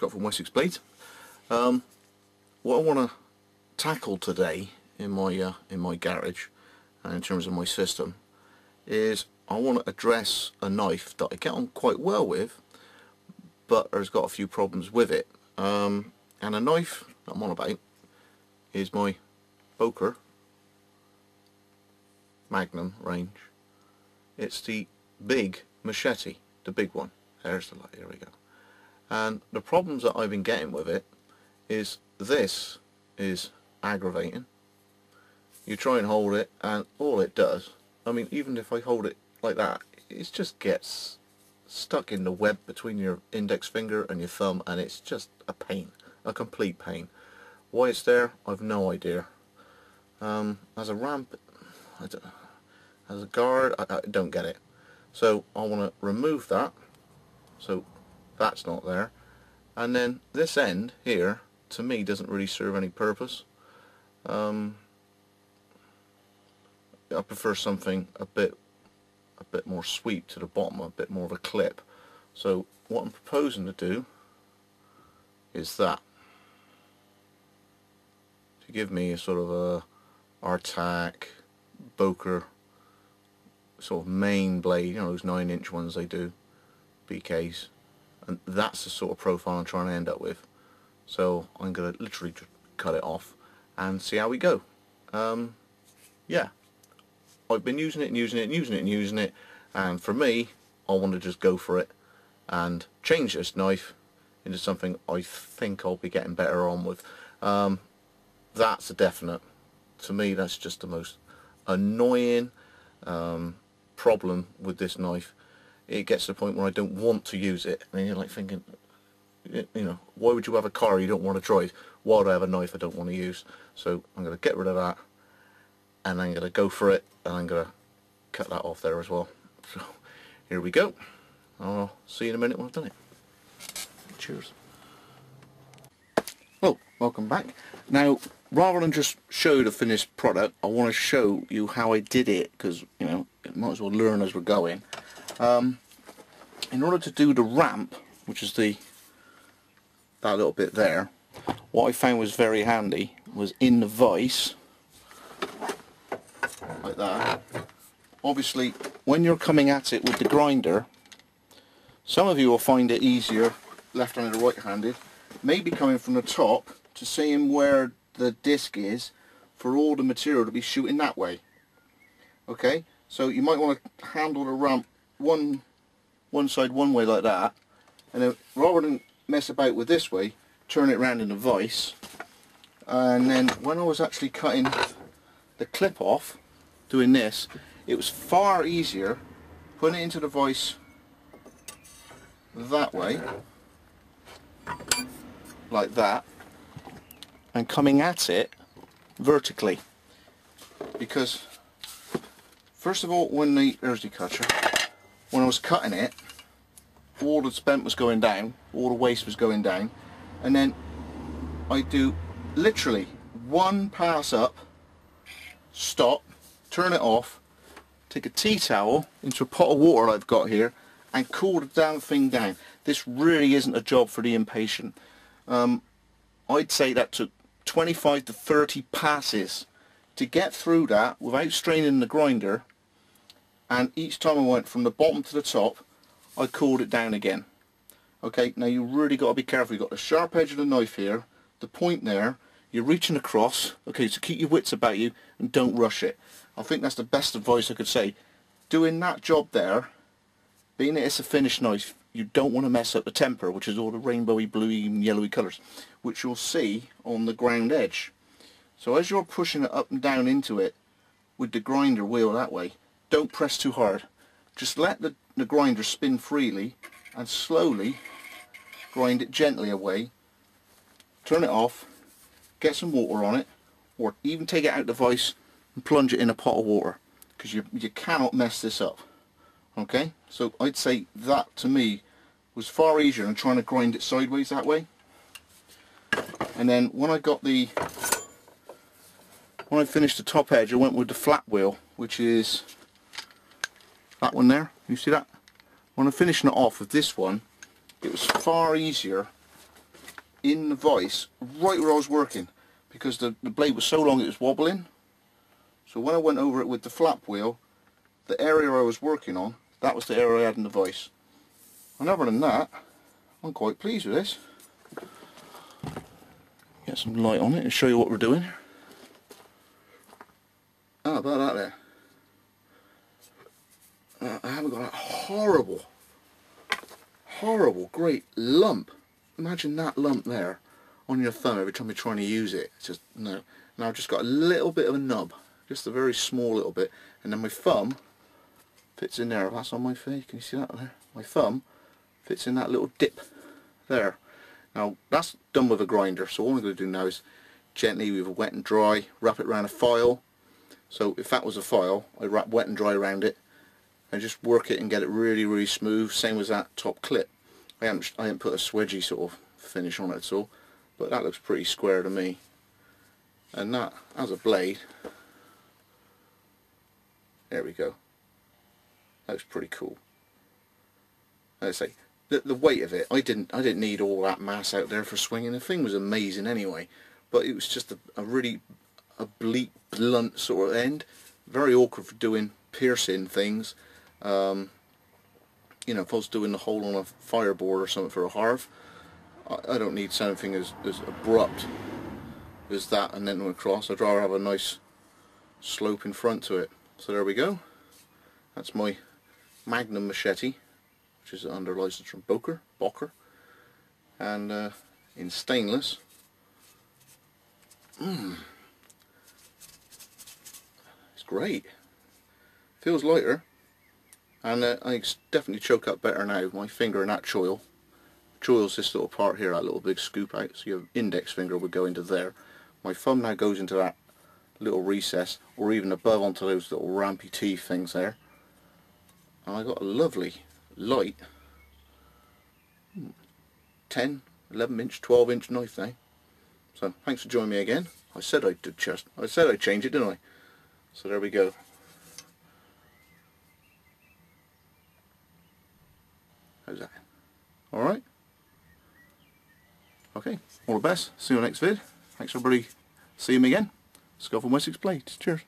Scott from Wessex Blades. What I want to tackle today in my garage and in terms of my system is I want to address a knife that I get on quite well with, but has got a few problems with it. And a knife that I'm on about is my Boker Magnum range. It's the big machete, the big one. There's the light, here we go. And the problems that I've been getting with it is this is aggravating. You try and hold it and all it does, I mean, even if I hold it like that, it just gets stuck in the web between your index finger and your thumb, and it's just a pain, a complete pain. Why it's there, I've no idea. As a ramp, as a guard, I don't get it. So I want to remove that, so that's not there. And then this end here, to me, doesn't really serve any purpose. I prefer something a bit more sweep to the bottom, a bit more of a clip. So what I'm proposing to do is that, to give me a sort of a Artac Boker sort of main blade, you know, those 9-inch ones they do, BKs, and that's the sort of profile I'm trying to end up with. So I'm going to literally just cut it off and see how we go. Yeah, I've been using it, and for me, I want to just go for it and change this knife into something I think I'll be getting better on with. That's a definite. To me, that's just the most annoying problem with this knife. It gets to the point where I don't want to use it, and you're like thinking, you know, why would you have a car you don't want to drive? Why would I have a knife I don't want to use? So I'm going to get rid of that, and I'm going to go for it, and I'm going to cut that off there as well. So here we go. I'll see you in a minute when I've done it. Cheers. Well, welcome back. Now, rather than just show the finished product, I want to show you how I did it, because, you know, you might as well learn as we're going. In order to do the ramp, which is that little bit there, what I found was very handy was in the vise, like that. Obviously, when you're coming at it with the grinder, some of you will find it easier left-handed or right-handed, maybe coming from the top to seeing where the disc is for all the material to be shooting that way. Okay, so you might want to handle the ramp one side one way like that, and then rather than mess about with this way, turn it around in the vise. And then when I was actually cutting the clip off, doing this, it was far easier putting it into the vise that way, like that, and coming at it vertically. Because first of all, there's the cutter, when I was cutting it, all the spent was going down, all the waste was going down, and then I do literally one pass up, stop, turn it off, take a tea towel into a pot of water I've got here, and cool the damn thing down. This really isn't a job for the impatient. I'd say that took 25 to 30 passes to get through that without straining the grinder, and each time I went from the bottom to the top, I cooled it down again. Okay, now you really got to be careful. You've got the sharp edge of the knife here, the point there, you're reaching across. Okay, so keep your wits about you and don't rush it. I think that's the best advice I could say. Doing that job there, being that it's a finished knife, you don't want to mess up the temper, which is all the rainbowy, bluey and yellowy colours, which you'll see on the ground edge. So as you're pushing it up and down into it with the grinder wheel that way, don't press too hard. Just let the grinder spin freely and slowly grind it gently away. Turn it off, get some water on it, or even take it out of the vise and plunge it in a pot of water, because you cannot mess this up. Okay, so I'd say that to me was far easier than trying to grind it sideways that way. And then when I finished the top edge, I went with the flat wheel, which is that one there. You see that? When I'm finishing it off with this one, it was far easier in the vise right where I was working, because the blade was so long it was wobbling. So when I went over it with the flap wheel, the area I was working on, that was the area I had in the vise. And other than that, I'm quite pleased with this. Get some light on it and show you what we're doing. How about that there? I haven't got that horrible great lump. Imagine that lump there on your thumb every time you're trying to use it. It's just, no. Now I've just got a little bit of a nub, just a very small little bit, and then my thumb fits in there. That's on my face, can you see that there? My thumb fits in that little dip there. Now that's done with a grinder, so all I'm going to do now is gently with a wet and dry wrap it around a file. So if that was a file, I wrap wet and dry around it and just work it and get it really smooth, same as that top clip. I haven't put a swedgy sort of finish on it at all, but that looks pretty square to me. And that, as a blade, there we go. That looks pretty cool. As I say, the weight of it, I didn't need all that mass out there for swinging. The thing was amazing anyway, but it was just a really oblique, blunt sort of end. Very awkward for doing piercing things. You know, if I was doing the hole on a fireboard or something for a hearth, I don't need something as abrupt as that and then across. I'd rather have a nice slope in front to it. So there we go. That's my Magnum Machete, which is under license from Boker, and in stainless. It's great. Feels lighter, and I definitely choke up better now. My finger in that choil. Choil's this little part here, that little big scoop out, so your index finger would go into there. My thumb now goes into that little recess, or even above onto those little rampy teeth things there. And I got a lovely light 10, 11 inch, 12 inch knife now. So thanks for joining me again. I said I'd change it, didn't I? So there we go. How's that? Alright? Okay, all the best. See you on the next vid. Thanks everybody. See you again. Scuffle my 6 blades. Cheers.